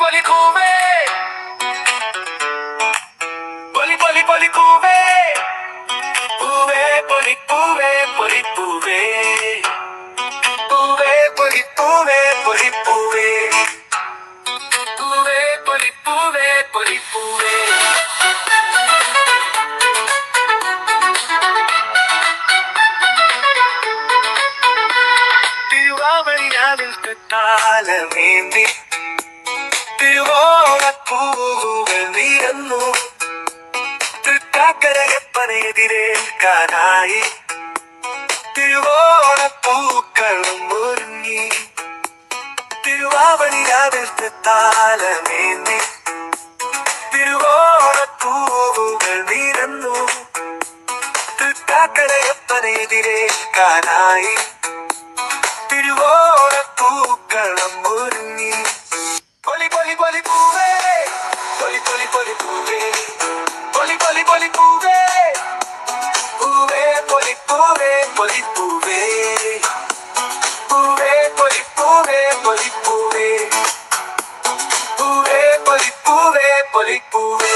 പൊലി കൂവേ പൊലി പൊലി പൊലി കൂവേ പൂവേ പൊലി പൂവേ പൊലി പൂവേ പൂവേ പൊലി പൂവേ പൊലി പൂവേ പൂവേ പൊലി പൂവേ പൊലി പൂവേ തിരുവാവണിയാവിൽ താലമേന്തി തിരുവോണപ്പൂവുകൾ നിരന്നു തൃക്കാക്കരയപ്പനെതിരേൽക്കാനായി തിരുവോണപ്പൂക്കളും ഒരുങ്ങി തിരുവാവണിയാവിൽ താലമേന്തി തിരുവോണപ്പൂവുകൾ നിരന്നു തൃക്കാക്കരയപ്പനെതിരേൽക്കാനായി തിരുവോണപ്പൂക്കളം ഒരുങ്ങി പൊലി പൊലി പൊലി പൂവേ പൊലി പൊലി പൊലി പൂവേ പൊലി പൊലി പൊലി പൂവേ പൂവേ പൊലി പൂവേ പൊലി പൂവേ പൂവേ പൊലി പൂവേ പൊലി പൂവേ പൂവേ പൊലി പൂവേ പൊലി പൂവേ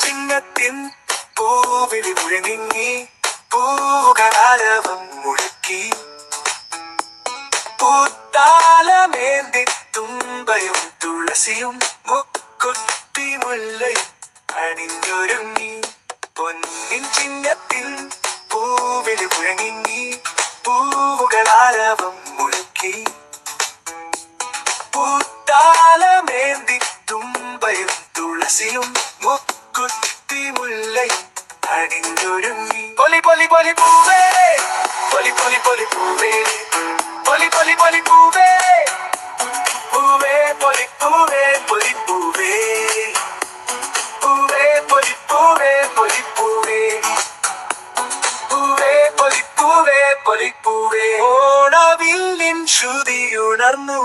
ചിങ്ങത്തിൻ പൂവിളി മുഴങ്ങി പൂകളാരവം മുഴക്കി പൂത്താലമേന്തി തുമ്പയും തുളസിയും മുക്കുത്തി മുല്ലയും അണിഞ്ഞൊരുങ്ങി പൊന്നിൻ ചിങ്ങത്തിൻ പൂവിളി മുഴങ്ങി പൂവുകളാരവം മുഴക്കി പൂത്താലമേന്തി തുമ്പയും തുളസിയും മുക്കുത്തി മുല്ലയും അണിഞ്ഞൊരുങ്ങി പൊലി പൊലി പൊലി പൂവേ പൊലി പൊലി പൊലി പൂവേ പൊലി പൊലി പൊലി പൂവേ പൂവേ പൊലി പൂവേ പൊലി പൂവേ പൂവേ പൊലി പൂവേ പൊലി പൂവേ പൂവേ പൊലി പൂവേ പൊലി പൂവേ ഓണവില്ലിൻ ശ്രുതിയുണർന്നു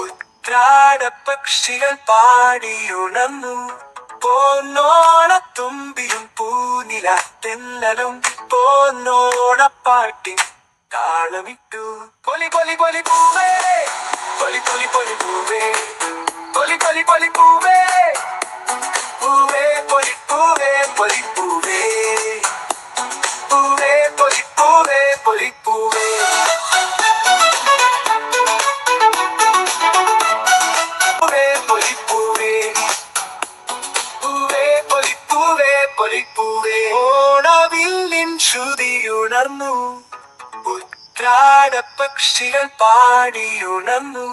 ഉത്രാടപ്പക്ഷികൾ പാടിയുണർന്നു പോന്നോണത്തുമ്പിയും പൂനിലാത്തെന്നലും പോന്നോണപ്പാട്ടിൻ താളമിട്ടു പൊലി പൊലി പൊലി പൂവേ പൊലി പൊലി പൊലി പൂവേ പൊലി പൊലി പൊലി പൂവേ പൂവേ പൊലി പൂവേ പൊലി പൂവേ പൂവേ പൊലി പൂവേ പൊലി പൂവേ ഓണവില്ലിൻ ശ്രുതിയുണർന്നു ഉത്രാടപ്പക്ഷികൾ പാടിയുണർന്നു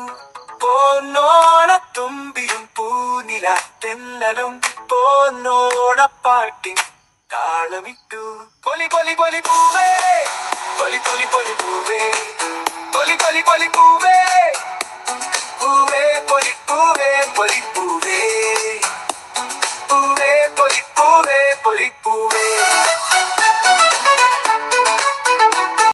പോന്നോണത്തുമ്പിയും പൂനിലാത്തെന്നലും പോന്നോണപ്പാട്ടിൻ താളമിട്ടു പൊലി പൊലി പൊലി പൂവേ പൊലി പൊലി പൊലി പൂവേ പൊലി പൊലി പൊലി പൂവേ പൂവേ പൊലി പൂവേ